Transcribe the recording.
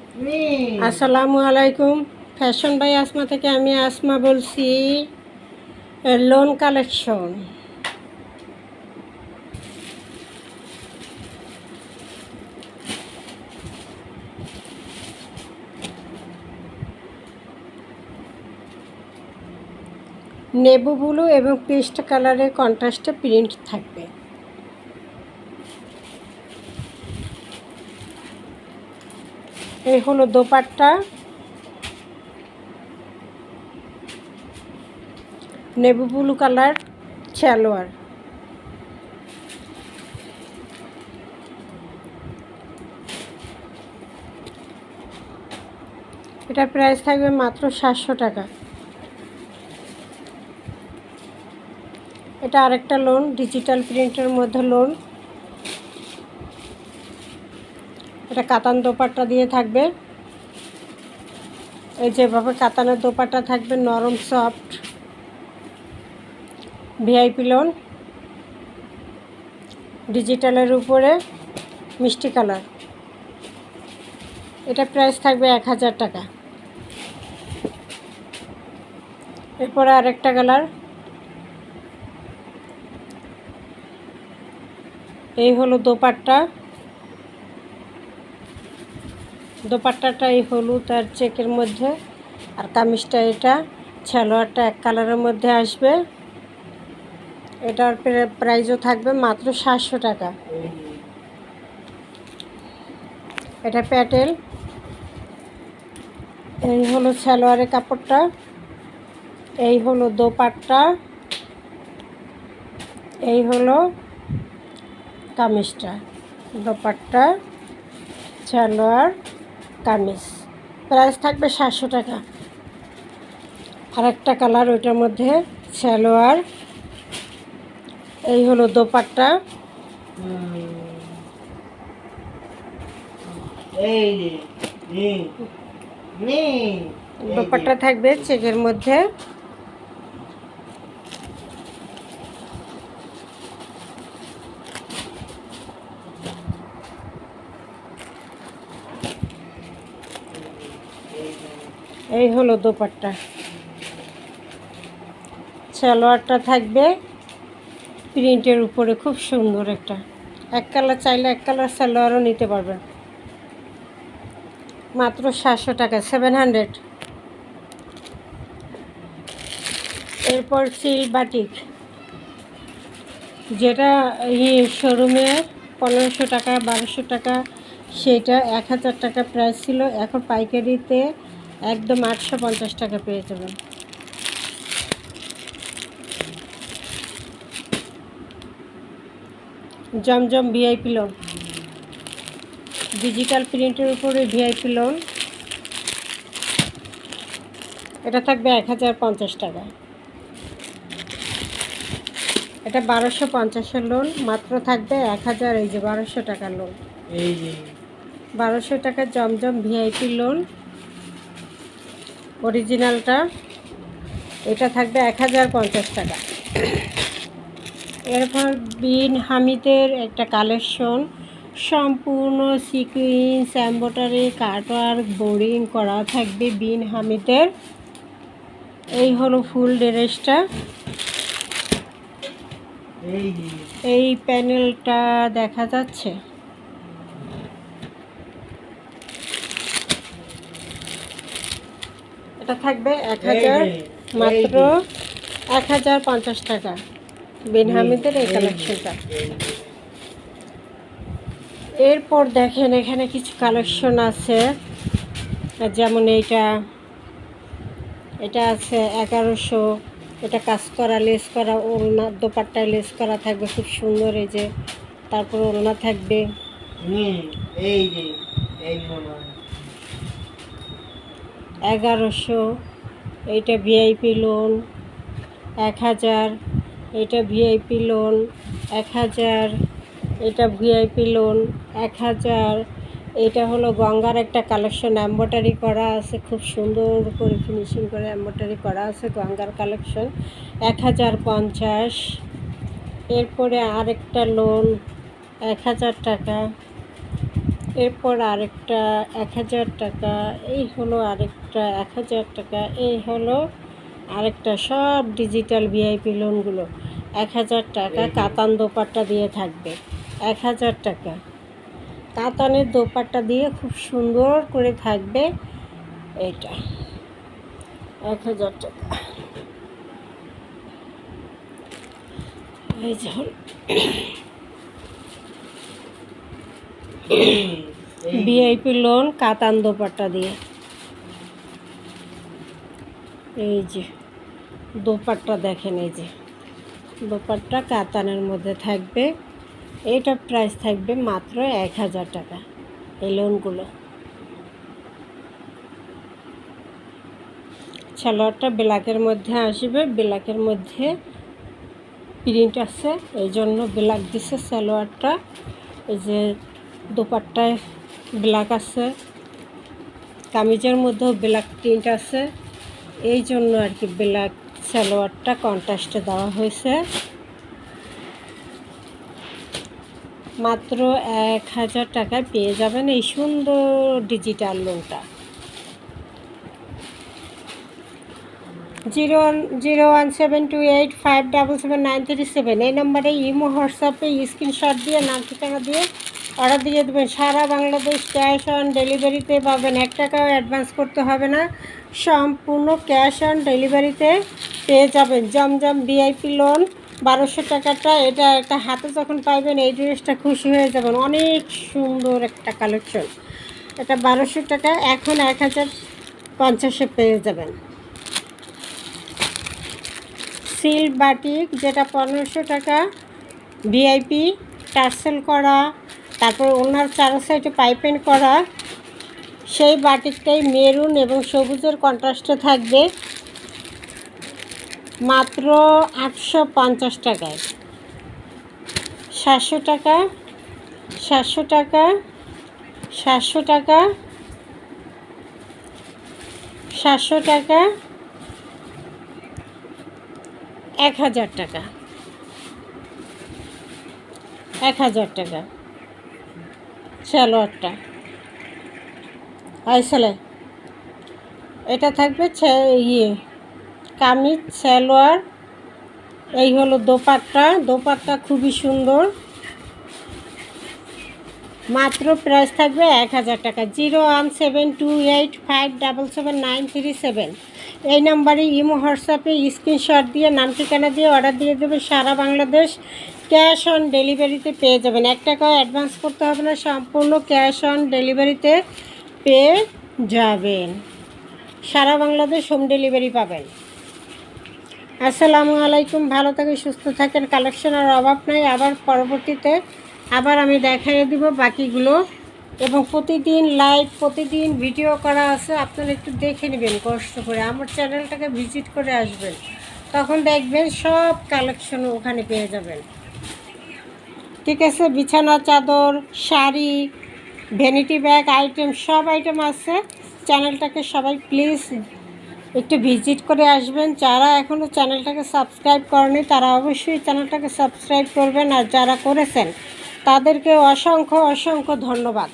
আসসালামু আলাইকুম। Fashion by Asma থেকে আমি আসমা বলছি। লোন কালেকশন, নেভি ব্লু এবং পেস্ট কালারের কন্ট্রাস্টে প্রিন্ট থাকবে। এই হলো dupatta, navy blue colour salwar. এটার প্রাইস থাকবে মাত্র 700 টাকা। এটা আরেকটা লোন, ডিজিটাল প্রিন্টের মধ্যে লোন। এটা কাতান দোপাট্টা দিয়ে থাকবে। এই যেভাবে কাতানের দোপাট্টা থাকবে, নরম সফট ভিআইপি লোন, ডিজিটালের উপরে মিষ্টি কালার। এটা প্রাইস থাকবে 1000 টাকা। এরপরে আরেকটা কালার, এই হলো দোপাট্টা। দোপাট্টাটা এই হলুদ আর চেকের মধ্যে, আর কামিজটা এটা, সালোয়ারটা এক কালারের মধ্যে আসবে। এটার প্রাইসও থাকবে মাত্র 700 টাকা। এটা প্যাটেল। এই হলো সালোয়ারের কাপড়টা, এই হলো দোপাট্টা, এই হলো কামিজটা। দোপাট্টা, সালোয়ার, কামিজ। প্রাইস থাকবে 700 টাকা। আর একটা কালার, ওইটার মধ্যে সালোয়ার, এই হলো দোপাট্টা, দোপাট্টা থাকবে চেকের মধ্যে। এই হলো দোপাট্টা। সালোয়ারটা থাকবে প্রিন্টের উপরে, খুব সুন্দর একটা। এক কালার চাইলে এক কালার সালোয়ারও নিতে পারবেন। মাত্র 700 টাকা, 700। এরপর সিল বাটিক, যেটা শোরুমে 1500 টাকা 1200 টাকা, সেটা 1000 টাকা প্রাইস ছিল। এখন পাইকারিতে একদম 850 টাকা পেয়ে যাবেন। জমজম ভিআইপি লোন, ডিজিটাল প্রিন্টের উপরে ভিআইপি লোন। এটা থাকবে 1050 টাকা। এটা 1250-এর লোন, মাত্র থাকবে 1000। এই যে 1200 টাকার লোন, 1200 টাকার জমজম ভিআইপি লোন অরিজিনালটা। এটা থাকবে 1050 টাকা। এরপর বিন হামিদের একটা কালেকশন, সম্পূর্ণ সিকুয়েন্স এমব্রয়ডারি কাটওয়ার্ক বোরিং করা থাকবে বিন হামিদের। এই হলো ফুল ড্রেসটা। এই প্যানেলটা দেখা যাচ্ছে। এটা থাকবে 1000, মাত্র 1050 টাকা বিন হামিদের এই কালেকশনটা। এরপর দেখেন এখানে কিছু কালেকশন আছে, যেমন এটা আছে 1100। এটা কাজ করা, লেস করা, ওড়না, দোপাট্টায় লেস করা থাকবে খুব সুন্দর। এই যে তারপর ওড়না থাকবে। 1100। এইটা ভিআইপি লোন 1000। এটা ভিআইপি লোন 1000। এটা ভিআইপি লোন 1000। এটা হলো গঙ্গার একটা কালেকশন, এমব্রয়ডারি করা আছে, খুব সুন্দর করে ফিনিশিং করে এমব্রয়ডারি করা আছে, গঙ্গার কালেকশন 1050। এরপরে আরেকটা লোন 1000 টাকা। এরপর আরেকটা 1000 টাকা, এই হলো আরেকটা 1000 টাকা, এই হলো আরেকটা। সব ডিজিটাল ভিআইপি লোনগুলো 1000 টাকা। কাতান দোপাট্টা দিয়ে থাকবে 1000 টাকা। কাতানের দোপাট্টা দিয়ে খুব সুন্দর করে থাকবে এটা 1000 টাকা। এই যে ভিআইপি লোন কাতান দোপাট্টা দিয়ে, এই যে দোপাট্টা দেখেন, এই যে দোপাট্টা কাতানের মধ্যে থাকবে। এটা প্রাইস থাকবে মাত্র 1000 টাকা। এই লোনগুলো সালোয়ারটা ব্ল্যাকের মধ্যে আসবে, ব্ল্যাকের মধ্যে প্রিন্ট আছে, এই জন্য ব্ল্যাক দিছে সালোয়ারটা। এই যে দোপাট্টায় ব্ল্যাক আছে, কামিজের মধ্যেও ব্ল্যাক প্রিন্ট আছে, এই জন্য আর কি ব্ল্যাক সালোয়ারটা কন্ট্রাস্টে দেওয়া হয়েছে। মাত্র 1000 টাকায় পেয়ে যাবেন এই সুন্দর ডিজিটাল লোনটা। 0101728577937 এই নম্বরে ইমো হোয়াটসঅ্যাপে স্ক্রিনশট দিয়ে নাম ঠিকানা দিয়ে অর্ডার দিয়ে দেবেন। সারা বাংলাদেশ ক্যাশ অন ডেলিভারিতে পাবেন, 1 টাকাও অ্যাডভান্স করতে হবে না, সম্পূর্ণ ক্যাশ অন ডেলিভারিতে পেয়ে যাবেন। জমজম ভিআইপি লোন 1200 টাকাটা, এটা একটা হাতে যখন পাইবেন এই ড্রেসটা খুশি হয়ে যাবেন। অনেক সুন্দর একটা কালেকশন, এটা 1200 টাকা, এখন 1050-এ পেয়ে যাবেন। সিল্ক বাটিক যেটা 1500 টাকা, ভিআইপি টার্সেল করা, তারপর ওনার চারো সাইডে পাইপেন করা, সেই বাটিকটাই মেরুন এবং সবুজের কন্ট্রাস্টে থাকবে মাত্র 850 টাকায়। 700 টাকা, 700 টাকা, 700 টাকা, 700 টাকা, 1000 টাকা, 1000 টাকা। সালোয়ারটা আইসালে এটা থাকবে কামিজ সালোয়ার, এই হলো দোপাট্টা, দোপাট্টা খুবই সুন্দর। মাত্র প্রাইস থাকবে 1000 টাকা। 01728577937 এই নাম্বারে ইমো হোয়াটসঅ্যাপে স্ক্রিনশট দিয়ে নাম ঠিকানা দিয়ে অর্ডার দিয়ে দেবেন। সারা বাংলাদেশ ক্যাশ অন ডেলিভারিতে পেয়ে যাবেন, 1 টাকাও অ্যাডভান্স করতে হবে না, সম্পূর্ণ ক্যাশ অন ডেলিভারিতে পেয়ে যাবেন। সারা বাংলাদেশ হোম ডেলিভারি পাবেন। আসসালামু আলাইকুম, ভালো থাকেন, সুস্থ থাকেন, কালেকশনের অভাব নাই। আবার পরবর্তীতে আবার আমি দেখাই দিব বাকিগুলো, এবং প্রতিদিন লাইভ প্রতিদিন ভিডিও করা আছে, আপনারা একটু দেখে নেবেন কষ্ট করে, আমার চ্যানেলটাকে ভিজিট করে আসবেন, তখন দেখবেন সব কালেকশন ওখানে পেয়ে যাবেন। ঠিক আছে, বিছানা চাদর, শাড়ি, ভ্যানিটি ব্যাগ আইটেম, সব আইটেম আছে। চ্যানেলটাকে সবাই প্লিজ একটু ভিজিট করে আসবেন। যারা এখনও চ্যানেলটাকে সাবস্ক্রাইব করেনি তারা অবশ্যই চ্যানেলটাকে সাবস্ক্রাইব করবেন, আর যারা করেছেন তাদেরকে অসংখ্য অসংখ্য ধন্যবাদ।